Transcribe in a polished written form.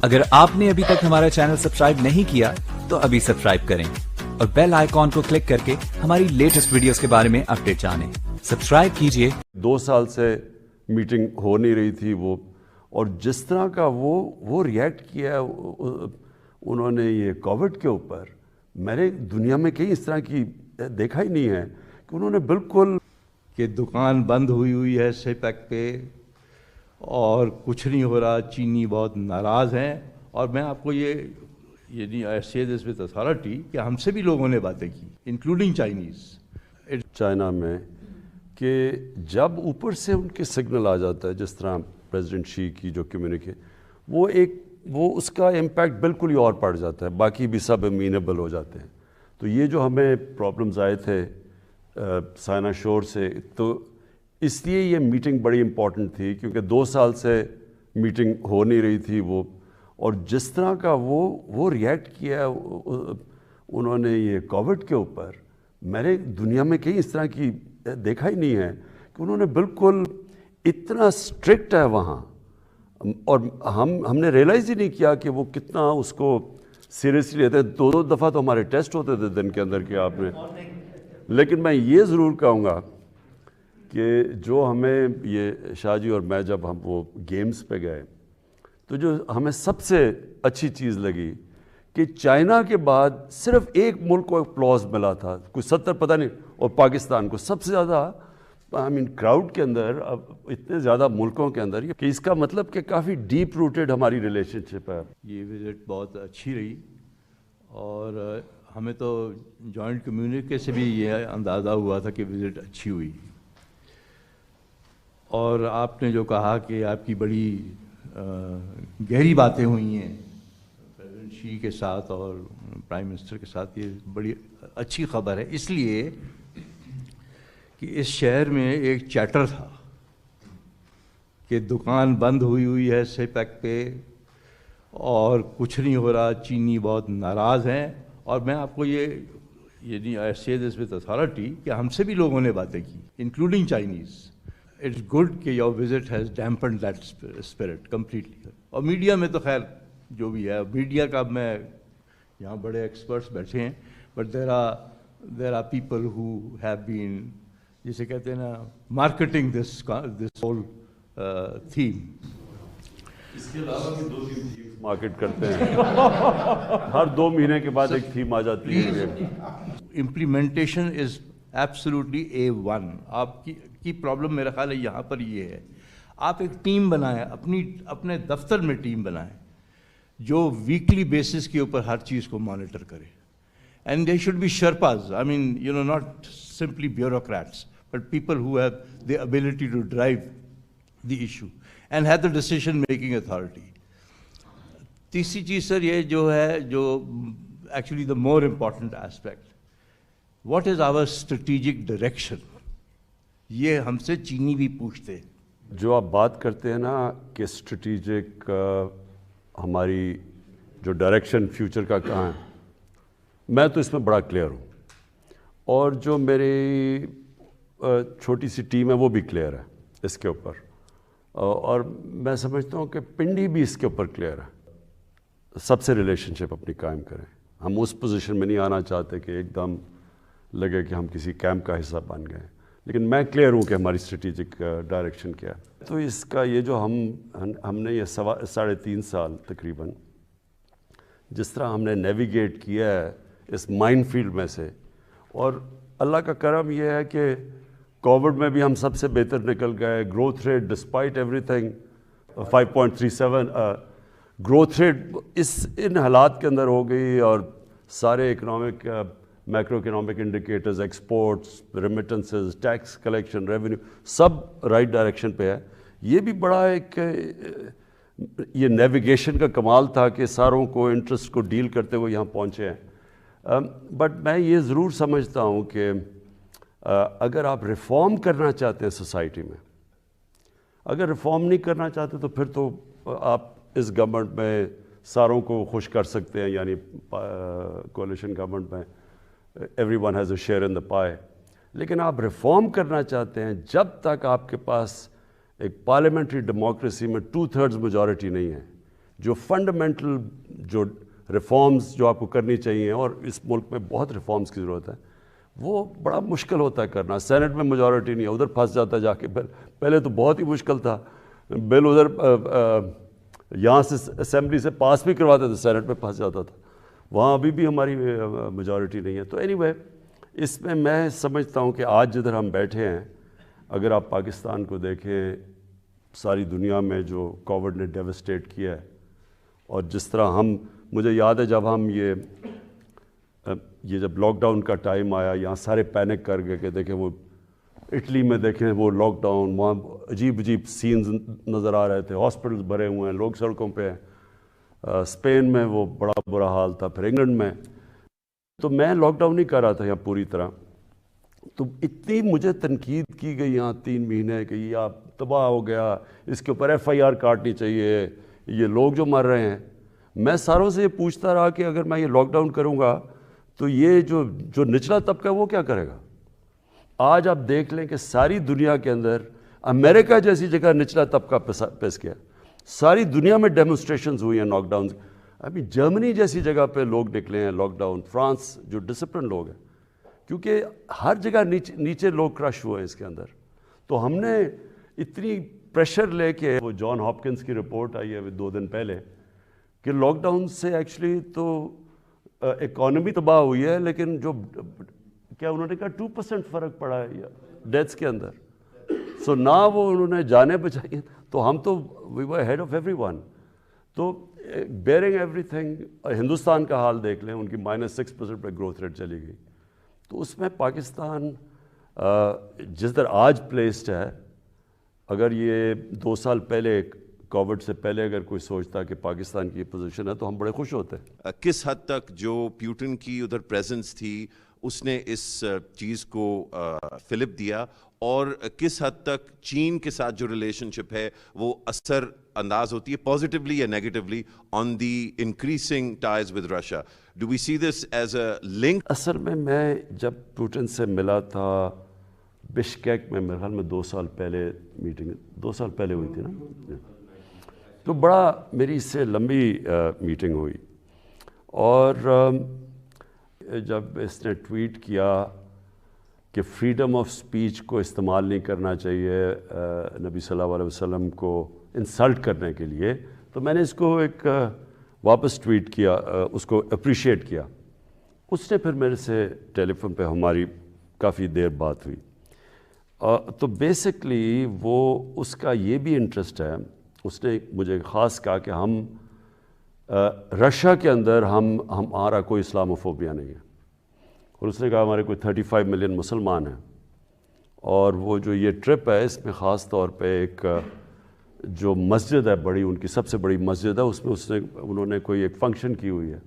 اگر آپ نے ابھی تک ہمارا چینل سبسکرائب نہیں کیا تو ابھی سبسکرائب کریں اور بیل آئیکن کو کلک کر کے ہماری لیٹسٹ ویڈیوز کے بارے میں اپڈیٹ جانیں. سبسکرائب کیجئے. 2 سال سے میٹنگ ہو نہیں رہی تھی وہ، اور جس طرح کا وہ ریئیکٹ کیا انہوں نے یہ کووڈ کے اوپر، میں نے دنیا میں کہیں اس طرح کی دیکھا ہی نہیں ہے کہ انہوں نے بالکل کہ دکان بند ہوئی ہے سی پیک پہ اور کچھ نہیں ہو رہا، چینی بہت ناراض ہیں. اور میں آپ کو یعنی آئی سے دس ود اتھارٹی کہ ہم سے بھی لوگوں نے باتیں کی انکلوڈنگ چائنا میں، کہ جب اوپر سے ان کے سگنل آ جاتا ہے جس طرح پریزیڈنٹ شی کی جو کمیونیکے، وہ اس کا امپیکٹ بالکل ہی اور پڑ جاتا ہے، باقی بھی سب امینیبل ہو جاتے ہیں. تو یہ جو ہمیں پرابلمز آئے تھے سائنا شور سے، تو اس لیے یہ میٹنگ بڑی امپورٹنٹ تھی، کیونکہ 2 سال سے میٹنگ ہو نہیں رہی تھی وہ، اور جس طرح کا وہ ریئیکٹ کیا انہوں نے یہ کووڈ کے اوپر، میں نے دنیا میں کہیں اس طرح کی دیکھا ہی نہیں ہے کہ انہوں نے بالکل اتنا اسٹرکٹ ہے وہاں. اور ہم نے ریئلائز ہی نہیں کیا کہ وہ کتنا اس کو سیریسلی لیتے ہیں. 2 دفعہ تو ہمارے ٹیسٹ ہوتے تھے دن کے اندر کہ آپ نے. لیکن میں یہ ضرور کہوں گا کہ جو ہمیں یہ شاہ جی اور میں جب ہم وہ گیمز پہ گئے، تو جو ہمیں سب سے اچھی چیز لگی کہ چائنا کے بعد صرف ایک ملک کو اپلاز ملا تھا، کوئی 70 پتہ نہیں، اور پاکستان کو سب سے زیادہ کراؤڈ کے اندر، اب اتنے زیادہ ملکوں کے اندر، کہ اس کا مطلب کہ کافی ڈیپ روٹیڈ ہماری ریلیشن شپ ہے. یہ وزٹ بہت اچھی رہی، اور ہمیں تو جوائنٹ کمیونیکے سے بھی یہ اندازہ ہوا تھا کہ وزٹ اچھی ہوئی. اور آپ نے جو کہا کہ آپ کی بڑی گہری باتیں ہوئی ہیں پریزیڈنٹ شی کے ساتھ اور پرائم منسٹر کے ساتھ، یہ بڑی اچھی خبر ہے. اس لیے کہ اس شہر میں ایک چیٹر تھا کہ دکان بند ہوئی ہے سی پیک پہ اور کچھ نہیں ہو رہا، چینی بہت ناراض ہیں. اور میں آپ کو یعنی آئی سے دس ود اتھارٹی کہ ہم سے بھی لوگوں نے باتیں کی انکلوڈنگ چائنیز. اٹس گڈ کہ your visit has dampened that spirit completely. اور میڈیا میں تو خیر جو بھی ہے، میڈیا کا، میں یہاں بڑے ایکسپرٹس بیٹھے ہیں، but there are people who have been, جسے کہتے ہیں نا، مارکیٹنگ دس ہول تھیم. اس کے علاوہ بھی 2-3 تھیمز مارکیٹ کرتے ہیں. ہر 2 مہینے کے بعد ایک تھیم آ جاتی ہے. Implementation is absolutely A1. آپ کی پرابلم میرا خیال ہے یہاں پر یہ ہے، آپ ایک ٹیم بنائیں، اپنے دفتر میں ٹیم بنائیں جو ویکلی بیسس کے اوپر ہر چیز کو مانیٹر کرے. And they should be sherpas, I mean not simply bureaucrats, but people who have the ability to drive the issue and have the decision making authority. تیسری چیز سر یہ جو ہے، جو actually the more important aspect, what is our strategic direction. یہ ہم سے چینی بھی پوچھتے ہیں. جو آپ بات کرتے ہیں نا کہ اسٹریٹجک ہماری جو ڈائریکشن فیوچر کا کہاں ہے، میں تو اس میں بڑا کلیئر ہوں، اور جو میری چھوٹی سی ٹیم ہے وہ بھی کلیئر ہے اس کے اوپر. اور میں سمجھتا ہوں کہ پنڈی بھی اس کے اوپر کلیئر ہے. سب سے ریلیشن شپ اپنی قائم کریں. ہم اس پوزیشن میں نہیں آنا چاہتے کہ ایک دم لگے کہ ہم کسی کیمپ کا حصہ بن گئے، لیکن میں کلیئر ہوں کہ ہماری اسٹریٹجک ڈائریکشن کیا ہے. تو اس کا یہ جو ہم نے یہ 3.5 سال تقریباً جس طرح ہم نے نیویگیٹ کیا ہے اس مائن فیلڈ میں سے، اور اللہ کا کرم یہ ہے کہ کووڈ میں بھی ہم سب سے بہتر نکل گئے. Growth rate despite everything 5.37 growth rate ان حالات کے اندر ہو گئی، اور سارے economic macro economic indicators, exports, remittances, tax collection, revenue, سب رائٹ ڈائریکشن پہ ہے. یہ بھی بڑا ایک یہ نیویگیشن کا کمال تھا کہ ساروں کو انٹرسٹ کو ڈیل کرتے ہوئے یہاں پہنچے ہیں. بٹ میں یہ ضرور سمجھتا ہوں کہ اگر آپ ریفارم کرنا چاہتے ہیں سوسائٹی میں، اگر ریفارم نہیں کرنا چاہتے تو پھر تو آپ اس گورنمنٹ میں ساروں کو خوش کر سکتے ہیں، یعنی کولیشن گورنمنٹ میں everyone has a share in the pie. لیکن آپ ریفارم کرنا چاہتے ہیں جب تک آپ کے پاس ایک پارلیمنٹری ڈیموکریسی میں 2/3 میجورٹی نہیں ہے جو فنڈامنٹل جو ریفارمز جو آپ کو کرنی چاہیے، اور اس ملک میں بہت ریفارمز کی ضرورت ہے، وہ بڑا مشکل ہوتا ہے کرنا. سینٹ میں میجورٹی نہیں ہے، ادھر پھنس جاتا ہے جا کے. پہلے تو بہت ہی مشکل تھا، بل ادھر یہاں سے اسمبلی سے پاس بھی کرواتے تھے، سینٹ میں پھنس جاتا تھا. وہاں ابھی بھی ہماری میجورٹی نہیں ہے. تو اینی وے اس میں سمجھتا ہوں کہ آج جدھر ہم بیٹھے ہیں، اگر آپ پاکستان کو دیکھیں، ساری دنیا میں جو کووڈ نے ڈیوسٹیٹ کیا ہے، اور جس طرح مجھے یاد ہے جب ہم یہ جب لاک ڈاؤن کا ٹائم آیا، یہاں سارے پینک کر گئے کہ دیکھیں وہ اٹلی میں دیکھیں وہ لاک ڈاؤن، وہاں عجیب عجیب سینز نظر آ رہے تھے، ہاسپٹلز بھرے ہوئے ہیں، لوگ سڑکوں پہ ہیں. اسپین میں وہ بڑا برا حال تھا، پھر انگلینڈ میں. تو میں لاک ڈاؤن نہیں کر رہا تھا یہاں پوری طرح. تو اتنی مجھے تنقید کی گئی یہاں 3 مہینے کہ یہ آپ تباہ ہو گیا، اس کے اوپر FIR کاٹنی چاہیے، یہ لوگ جو مر رہے ہیں. میں ساروں سے یہ پوچھتا رہا کہ اگر میں یہ لاک ڈاؤن کروں گا تو یہ جو نچلا طبقہ ہے وہ کیا کرے گا؟ آج آپ دیکھ لیں کہ ساری دنیا کے اندر امریکہ جیسی جگہ نچلا طبقہ پس گیا. ساری دنیا میں ڈیمونسٹریشنز ہوئی ہیں لاک ڈاؤن. ابھی جرمنی جیسی جگہ پہ لوگ نکلے ہیں لاک ڈاؤن، فرانس جو ڈسپلن لوگ ہیں، کیونکہ ہر جگہ نیچے لوگ کرش ہوئے ہیں اس کے اندر. تو ہم نے اتنی پریشر لے کے، وہ جان ہاپکنس کی رپورٹ آئی ہے 2 دن پہلے کہ لاک ڈاؤن سے ایکچولی تو اکانومی تباہ ہوئی ہے، لیکن جو کیا انہوں نے کہا 2% فرق پڑا ہے ڈیتھس کے اندر. سو نہ وہ انہوں نے جانیں بچائی، تو ہم تو وی ور ہیڈ آف ایوری ون. تو بیئرنگ ایوری تھنگ، ہندوستان کا حال دیکھ لیں، ان کی -6% پہ گروتھ ریٹ چلی گئی. تو اس میں پاکستان جس طرح آج پلیسڈ ہے، اگر یہ 2 سال پہلے کووڈ سے پہلے اگر کوئی سوچتا کہ پاکستان کی یہ پوزیشن ہے تو ہم بڑے خوش ہوتے. کس حد تک جو پیوٹن کی ادھر پریزنس تھی اس نے اس چیز کو فلپ دیا، اور کس حد تک چین کے ساتھ جو ریلیشن شپ ہے وہ اثر انداز ہوتی ہے پازیٹیولی یا negatively on the increasing ties with Russia? Do we see this as a link? اصل میں جب پوٹن سے ملا تھا بشکیک میں، میرے خیال میں 2 سال پہلے میٹنگ 2 سال پہلے ہوئی تھی نا، تو بڑا میری اس سے لمبی میٹنگ ہوئی. اور جب اس نے ٹویٹ کیا کہ فریڈم آف سپیچ کو استعمال نہیں کرنا چاہیے نبی صلی اللہ علیہ وسلم کو انسلٹ کرنے کے لیے، تو میں نے اس کو ایک واپس ٹویٹ کیا، اس کو اپریشیٹ کیا. اس نے پھر میرے سے ٹیلی فون پہ ہماری کافی دیر بات ہوئی. تو بیسکلی وہ اس کا یہ بھی انٹرسٹ ہے، اس نے مجھے خاص کہا کہ ہم رشیا کے اندر ہمارا کوئی اسلاموفوبیا نہیں ہے. اور اس نے کہا ہمارے کوئی 35 ملین مسلمان ہیں، اور وہ جو یہ ٹرپ ہے اس میں خاص طور پہ ایک جو مسجد ہے بڑی، ان کی سب سے بڑی مسجد ہے، اس میں انہوں نے کوئی ایک فنکشن کی ہوئی ہے.